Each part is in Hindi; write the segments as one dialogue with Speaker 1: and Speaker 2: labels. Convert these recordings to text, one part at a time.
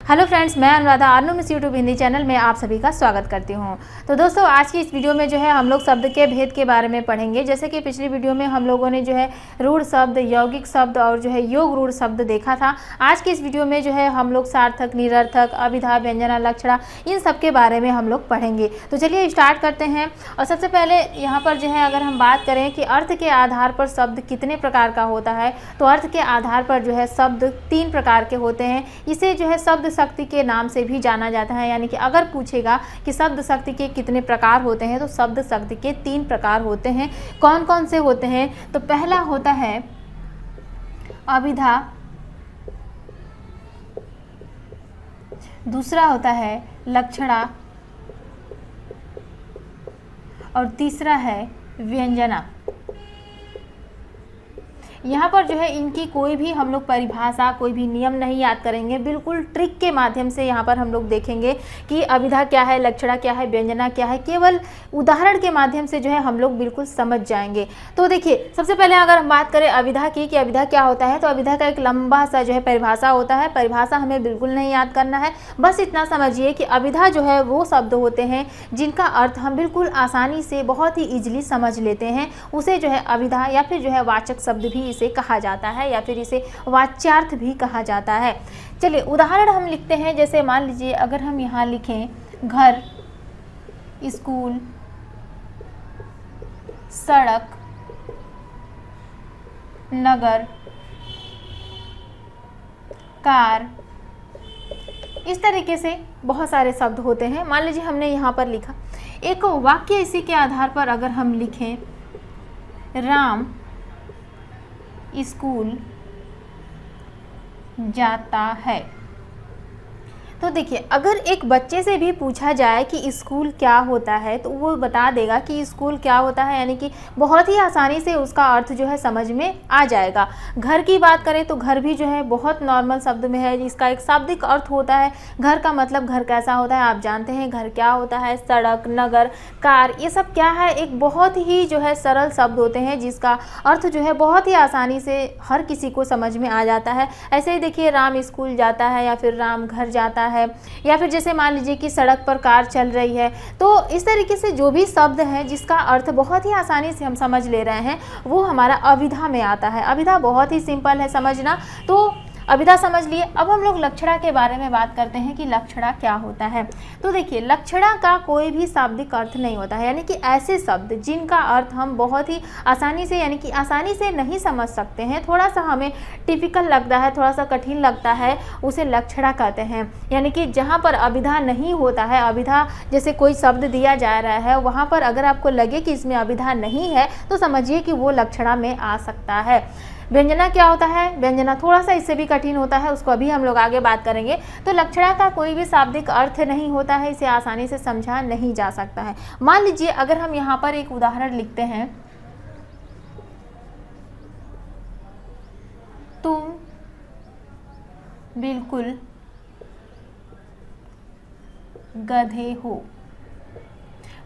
Speaker 1: हेलो फ्रेंड्स, मैं Anuradha Arnu miss YouTube Hindi channel में आप सभी का स्वागत करती हूं। तो दोस्तों, आज की इस वीडियो में जो है हम लोग शब्द के भेद के बारे में पढ़ेंगे। जैसे कि पिछली वीडियो में हम लोगों ने जो है रूढ़ शब्द, यौगिक शब्द और जो है योग रूढ़ शब्द देखा था। आज की इस वीडियो में जो है हम लोग सार्थक, निरर्थक, अभिधा, व्यंजना, लक्षणा, इन सब के बारे में हम लोग पढ़ेंगे। तो चलिए स्टार्ट करते हैं। और सबसे पहले यहाँ पर जो है अगर हम बात करें कि अर्थ के आधार पर शब्द कितने प्रकार का होता है, तो अर्थ के आधार पर जो है शब्द 3 प्रकार के होते हैं। इसे जो है शब्द शक्ति के नाम से भी जाना जाता है। यानी कि अगर पूछेगा कि शब्द शक्ति के कितने प्रकार होते हैं, तो शब्द शक्ति के 3 प्रकार होते हैं। कौन कौन से होते हैं? तो पहला होता है अभिधा, दूसरा होता है लक्षणा और तीसरा है व्यंजना। यहाँ पर जो है इनकी कोई भी हम लोग परिभाषा, कोई भी नियम नहीं याद करेंगे। बिल्कुल ट्रिक के माध्यम से यहाँ पर हम लोग देखेंगे कि अभिधा क्या है, लक्षणा क्या है, व्यंजना क्या है। केवल उदाहरण के माध्यम से जो है हम लोग बिल्कुल समझ जाएंगे। तो देखिए, सबसे पहले अगर हम बात करें अभिधा की कि अभिधा क्या होता है, तो अभिधा का एक लंबा सा जो है परिभाषा होता है। परिभाषा हमें बिल्कुल नहीं याद करना है, बस इतना समझिए कि अभिधा जो है वो शब्द होते हैं जिनका अर्थ हम बिल्कुल आसानी से, बहुत ही ईजिली समझ लेते हैं। उसे जो है अभिधा या फिर जो है वाचक शब्द भी इसे कहा जाता है, या फिर इसे वाच्यार्थ भी कहा जाता है। चलिए उदाहरण हम लिखते हैं। जैसे मान लीजिए अगर हम यहाँ लिखें घर, स्कूल, सड़क, नगर, कार, इस तरीके से बहुत सारे शब्द होते हैं। मान लीजिए हमने यहाँ पर लिखा एक वाक्य। इसी के आधार पर अगर हम लिखें राम स्कूल जाता है, तो देखिए अगर एक बच्चे से भी पूछा जाए कि स्कूल क्या होता है, तो वो बता देगा कि स्कूल क्या होता है। यानी कि बहुत ही आसानी से उसका अर्थ जो है समझ में आ जाएगा। घर की बात करें तो घर भी जो है बहुत नॉर्मल शब्द में है। इसका एक शाब्दिक अर्थ होता है। घर का मतलब घर कैसा होता है आप जानते हैं। घर क्या होता है, सड़क, नगर, कार, ये सब क्या है, एक बहुत ही जो है सरल शब्द होते हैं जिसका अर्थ जो है बहुत ही आसानी से हर किसी को समझ में आ जाता है। ऐसे ही देखिए राम स्कूल जाता है, या फिर राम घर जाता है, या फिर जैसे मान लीजिए कि सड़क पर कार चल रही है। तो इस तरीके से जो भी शब्द है जिसका अर्थ बहुत ही आसानी से हम समझ ले रहे हैं, वो हमारा अभिधा में आता है। अभिधा बहुत ही सिंपल है समझना। तो अभिधा समझ लिए। अब हम लोग लक्षणा के बारे में बात करते हैं कि लक्षणा क्या होता है। तो देखिए लक्षणा का कोई भी शाब्दिक अर्थ नहीं होता है। यानी कि ऐसे शब्द जिनका अर्थ हम बहुत ही आसानी से, यानी कि आसानी से नहीं समझ सकते हैं, थोड़ा सा हमें टिपिकल लगता है, थोड़ा सा कठिन लगता है, उसे लक्षणा कहते हैं। यानी कि जहाँ पर अभिधा नहीं होता है, अभिधा जैसे कोई शब्द दिया जा रहा है, वहाँ पर अगर आपको लगे कि इसमें अभिधा नहीं है, तो समझिए कि वो लक्षणा में आ सकता है। व्यंजना क्या होता है? व्यंजना थोड़ा सा इससे भी कठिन होता है, उसको अभी हम लोग आगे बात करेंगे। तो लक्षणा का कोई भी शाब्दिक अर्थ नहीं होता है, इसे आसानी से समझा नहीं जा सकता है। मान लीजिए अगर हम यहाँ पर एक उदाहरण लिखते हैं, तुम बिल्कुल गधे हो।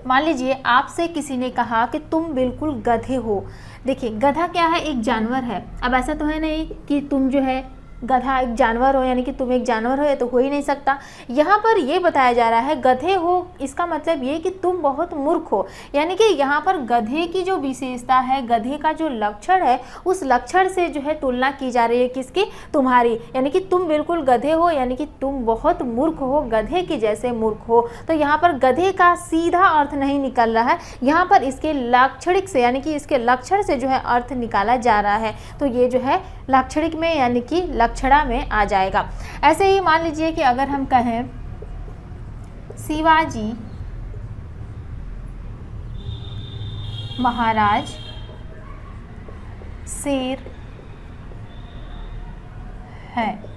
Speaker 1: मान लीजिए आपसे किसी ने कहा कि तुम बिल्कुल गधे हो। देखिए गधा क्या है? एक जानवर है। अब ऐसा तो है नहीं कि तुम जो है गधा एक जानवर हो, यानी कि तुम एक जानवर हो, ये तो हो ही नहीं सकता। यहाँ पर ये बताया जा रहा है गधे हो, इसका मतलब ये कि तुम बहुत मूर्ख हो। यानी कि यहाँ पर गधे की जो विशेषता है, गधे का जो लक्षण है, उस लक्षण से जो है तुलना की जा रही है किसकी? तुम्हारी। यानी कि तुम बिल्कुल गधे हो, यानी कि तुम बहुत मूर्ख हो, गधे के जैसे मूर्ख हो। तो यहाँ पर गधे का सीधा अर्थ नहीं निकल रहा है, यहाँ पर इसके लाक्षणिक से, यानी कि इसके लक्षण से जो है अर्थ निकाला जा रहा है। तो ये जो है लाक्षणिक में, यानी कि लक्षणा में आ जाएगा। ऐसे ही मान लीजिए कि अगर हम कहें शिवाजी महाराज शेर है।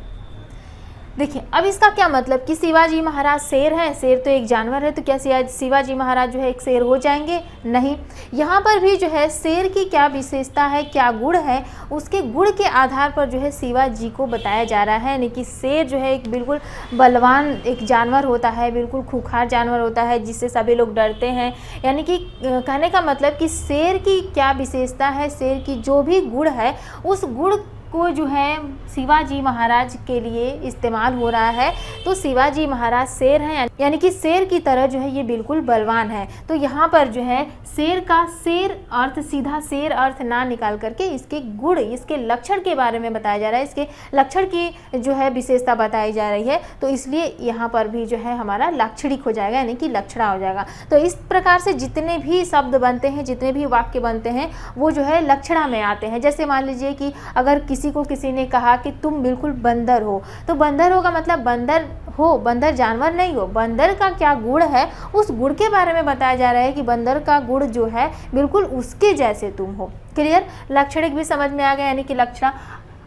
Speaker 1: देखिए अब इसका क्या मतलब कि शिवाजी महाराज शेर हैं। शेर तो एक जानवर है, तो क्या शिवाजी महाराज जो है एक शेर हो जाएंगे? नहीं। यहाँ पर भी जो है शेर की क्या विशेषता है, क्या गुण है, उसके गुण के आधार पर जो है शिवाजी को बताया जा रहा है। यानी कि शेर जो है एक बिल्कुल बलवान एक जानवर होता है, बिल्कुल खूंखार जानवर होता है जिससे सभी लोग डरते हैं। यानी कि कहने का मतलब कि शेर की क्या विशेषता है, शेर की जो भी गुण है उस गुण को जो है शिवाजी महाराज के लिए इस्तेमाल हो रहा है। तो शिवाजी महाराज शेर हैं, यानी कि शेर की तरह जो है ये बिल्कुल बलवान है। तो यहाँ पर जो है शेर का शेर अर्थ, सीधा शेर अर्थ ना निकाल करके इसके गुण, इसके लक्षण के बारे में बताया जा रहा है, इसके लक्षण की जो है विशेषता बताई जा रही है। तो इसलिए यहाँ पर भी जो है हमारा लाक्षणिक हो जाएगा, यानी कि लक्षणा हो जाएगा। तो इस प्रकार से जितने भी शब्द बनते हैं, जितने भी वाक्य बनते हैं, वो जो है लक्षणा में आते हैं। जैसे मान लीजिए कि अगर किसी को किसी ने कहा कि तुम बिल्कुल बंदर हो, तो बंदर हो का मतलब बंदर हो, बंदर जानवर नहीं हो, बंदर का क्या गुण है उस गुण के बारे में बताया जा रहा है कि बंदर का गुण जो है बिल्कुल उसके जैसे तुम हो। क्लियर? लाक्षणिक भी समझ में आ गया, यानी कि लक्षणा।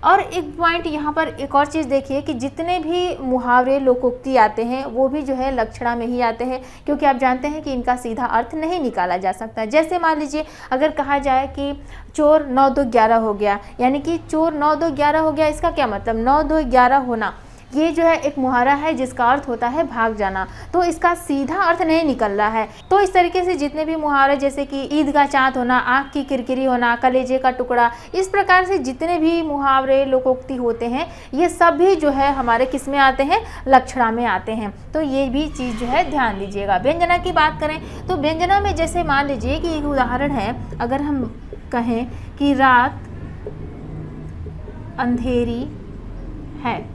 Speaker 1: और एक पॉइंट यहाँ पर एक और चीज़ देखिए कि जितने भी मुहावरे लोकोक्ति आते हैं वो भी जो है लक्षणा में ही आते हैं, क्योंकि आप जानते हैं कि इनका सीधा अर्थ नहीं निकाला जा सकता। जैसे मान लीजिए अगर कहा जाए कि चोर 9 2 11 हो गया, यानी कि चोर 9 2 11 हो गया, इसका क्या मतलब 9 2 11 होना, ये जो है एक मुहावरा है जिसका अर्थ होता है भाग जाना। तो इसका सीधा अर्थ नहीं निकल रहा है। तो इस तरीके से जितने भी मुहावरे, जैसे कि ईद का चाँद होना, आँख की किरकिरी होना, कलेजे का टुकड़ा, इस प्रकार से जितने भी मुहावरे लोकोक्ति होते हैं ये सब भी जो है हमारे किस में आते हैं? लक्षणा में आते हैं। तो ये भी चीज़ जो है ध्यान दीजिएगा। व्यंजना की बात करें तो व्यंजना में जैसे मान लीजिए कि एक उदाहरण है, अगर हम कहें कि रात अंधेरी है।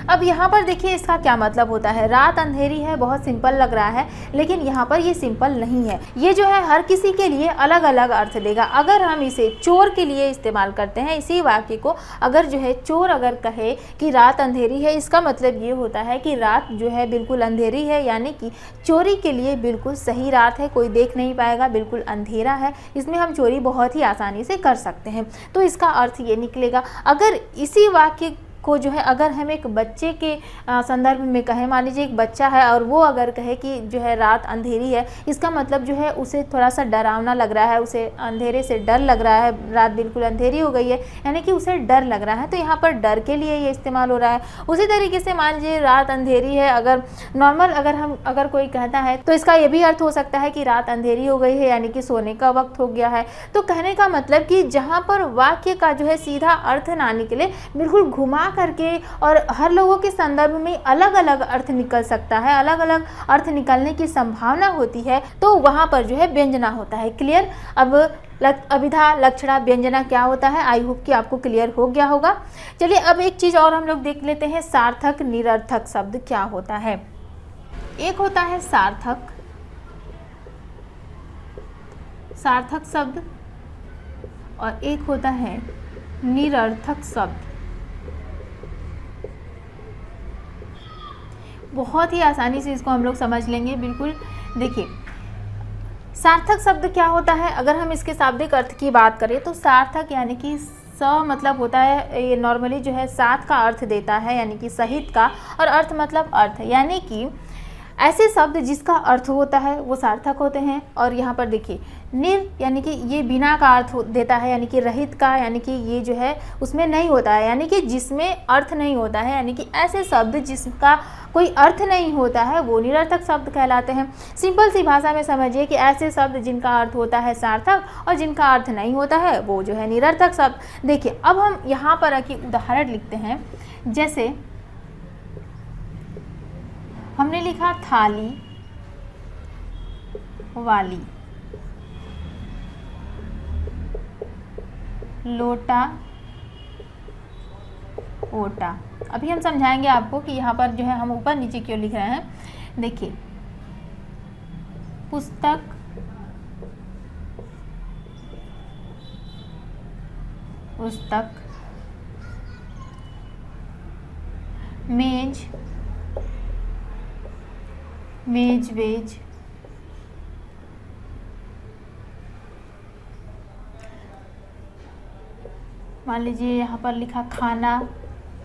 Speaker 1: अब यहाँ पर देखिए इसका क्या मतलब होता है। रात अंधेरी है, बहुत सिंपल लग रहा है, लेकिन यहाँ पर ये सिंपल नहीं है। ये जो है हर किसी के लिए अलग अलग अर्थ देगा। अगर हम इसे चोर के लिए इस्तेमाल करते हैं, इसी वाक्य को अगर जो है चोर अगर कहे कि रात अंधेरी है, इसका मतलब ये होता है कि रात जो है बिल्कुल अंधेरी है, यानी कि चोरी के लिए बिल्कुल सही रात है, कोई देख नहीं पाएगा, बिल्कुल अंधेरा है, इसमें हम चोरी बहुत ही आसानी से कर सकते हैं। तो इसका अर्थ ये निकलेगा। अगर इसी वाक्य को जो है अगर हम एक बच्चे के संदर्भ में कहें, मान लीजिए एक बच्चा है और वो अगर कहे कि जो है रात अंधेरी है, इसका मतलब जो है उसे थोड़ा सा डरावना लग रहा है, उसे अंधेरे से डर लग रहा है, रात बिल्कुल अंधेरी हो गई है, यानी कि उसे डर लग रहा है। तो यहाँ पर डर के लिए ये इस्तेमाल हो रहा है। उसी तरीके से मान लीजिए रात अंधेरी है, अगर नॉर्मल अगर कोई कहता है तो इसका ये भी अर्थ हो सकता है कि रात अंधेरी हो गई है, यानी कि सोने का वक्त हो गया है। तो कहने का मतलब कि जहाँ पर वाक्य का जो है सीधा अर्थ ना निकले, बिल्कुल घुमा करके, और हर लोगों के संदर्भ में अलग अलग अर्थ निकल सकता है, अलग अलग अर्थ निकलने की संभावना होती है, तो वहाँ पर जो है व्यंजना होता है। क्लियर? अब अभिधा, लक्षणा, व्यंजना क्या होता है, आई होप कि आपको क्लियर हो गया होगा। चलिए अब एक चीज़ और हम लोग देख लेते हैं, सार्थक निरर्थक शब्द क्या होता है। एक होता है सार्थक शब्द और एक होता है निरर्थक शब्द। बहुत ही आसानी से इसको हम लोग समझ लेंगे। बिल्कुल देखिए, सार्थक शब्द क्या होता है, अगर हम इसके शाब्दिक अर्थ की बात करें तो सार्थक यानी कि मतलब होता है, ये नॉर्मली जो है साथ का अर्थ देता है, यानी कि सहित का, और अर्थ मतलब अर्थ, यानी कि ऐसे शब्द जिसका अर्थ होता है वो सार्थक होते हैं। और यहाँ पर देखिए यानी कि ये बिना का अर्थ देता है, यानी कि रहित का, यानी कि ये जो है उसमें नहीं होता है, यानी कि जिसमें अर्थ नहीं होता है, यानी कि ऐसे शब्द जिसका कोई अर्थ नहीं होता है वो निरर्थक शब्द कहलाते हैं। सिंपल सी भाषा में समझिए कि ऐसे शब्द जिनका अर्थ होता है सार्थक और जिनका अर्थ नहीं होता है वो जो है निरर्थक शब्द। देखिए अब हम यहाँ पर एक उदाहरण लिखते हैं। जैसे हमने लिखा थाली वाली, लोटा ओटा। अभी हम समझाएंगे आपको कि यहाँ पर जो है हम ऊपर नीचे क्यों लिख रहे हैं। देखिए पुस्तक, मेज, वेज, मान लीजिए यहाँ पर लिखा खाना,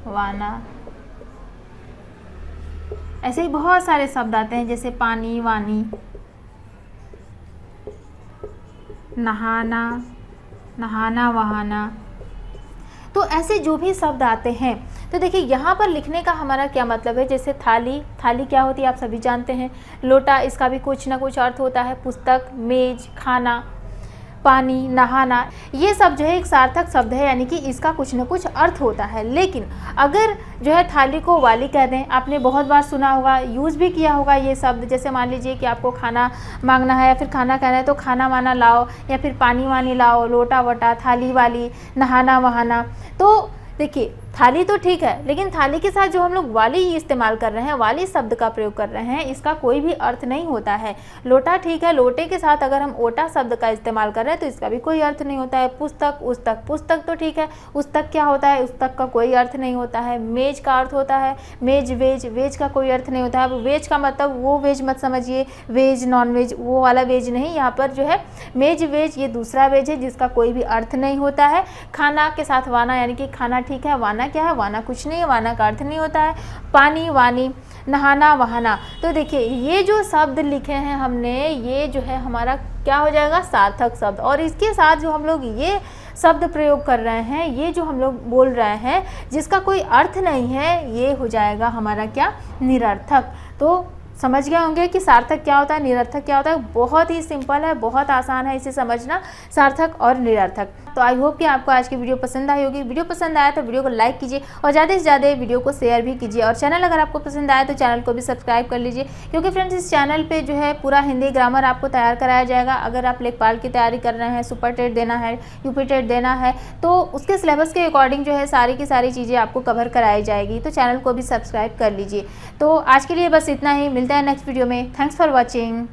Speaker 1: वाना। ऐसे ही बहुत सारे शब्द आते हैं, जैसे पानी, वानी, नहाना, वहाना। तो ऐसे जो भी शब्द आते हैं, तो देखिए यहाँ पर लिखने का हमारा क्या मतलब है। जैसे थाली क्या होती है आप सभी जानते हैं। लोटा, इसका भी कुछ ना कुछ अर्थ होता है। पुस्तक, मेज, खाना, पानी, नहाना, ये सब जो है एक सार्थक शब्द है, यानी कि इसका कुछ न कुछ अर्थ होता है। लेकिन अगर जो है थाली को वाली कह दें, आपने बहुत बार सुना होगा, यूज़ भी किया होगा ये शब्द। जैसे मान लीजिए कि आपको खाना मांगना है या फिर खाना कहना है तो खाना वाना लाओ, या फिर पानी वानी लाओ, लोटा वटा, थाली वाली, नहाना वहाना। तो देखिए थाली तो ठीक है, लेकिन थाली के साथ जो हम लोग वाली इस्तेमाल कर रहे हैं, वाली शब्द का प्रयोग कर रहे हैं, इसका कोई भी अर्थ नहीं होता है। लोटा ठीक है, लोटे के साथ अगर हम ओटा शब्द का इस्तेमाल कर रहे हैं तो इसका भी कोई अर्थ नहीं होता है। पुस्तक, उस्तक, पुस्तक तो ठीक है, उस्तक क्या होता है, उस्तक का कोई अर्थ नहीं होता है। मेज का अर्थ होता है मेज, वेज, वेज का कोई अर्थ नहीं होता है। अब वेज का मतलब वो वेज मत समझिए, वेज नॉन वेज वो वाला वेज नहीं, यहाँ पर जो है मेज वेज ये दूसरा वेज है जिसका कोई भी अर्थ नहीं होता है। खाना के साथ वाना, यानी कि खाना ठीक है, वाना क्या है, वाना कुछ नहीं है, वाना का अर्थ नहीं होता है। पानी वानी, नहाना वहाना। तो देखिए ये जो शब्द लिखे हैं हमने, ये जो है हमारा क्या हो जाएगा, सार्थक शब्द। और इसके साथ जो हम लोग ये शब्द प्रयोग कर रहे हैं, ये जो हम लोग बोल रहे हैं जिसका कोई अर्थ नहीं है, ये हो जाएगा हमारा क्या, निरर्थक। तो समझ गए होंगे कि सार्थक क्या होता है, निरर्थक क्या होता है। बहुत ही सिंपल है, बहुत आसान है इसे समझना, सार्थक और निरर्थक। तो आई होप कि आपको आज की वीडियो पसंद आई होगी। वीडियो पसंद आया तो वीडियो को लाइक कीजिए और ज़्यादा से ज़्यादा वीडियो को शेयर भी कीजिए। और चैनल अगर आपको पसंद आया तो चैनल को भी सब्सक्राइब कर लीजिए, क्योंकि फ्रेंड्स इस चैनल पे जो है पूरा हिंदी ग्रामर आपको तैयार कराया जाएगा। अगर आप लेखपाल की तैयारी कर रहे हैं, सुपर टेट देना है, यूपी टेट देना है, तो उसके सिलेबस के अकॉर्डिंग जो है सारी की सारी चीज़ें आपको कवर कराई जाएगी। तो चैनल को भी सब्सक्राइब कर लीजिए। तो आज के लिए बस इतना ही, मिलता है नेक्स्ट वीडियो में। Thanks for watching.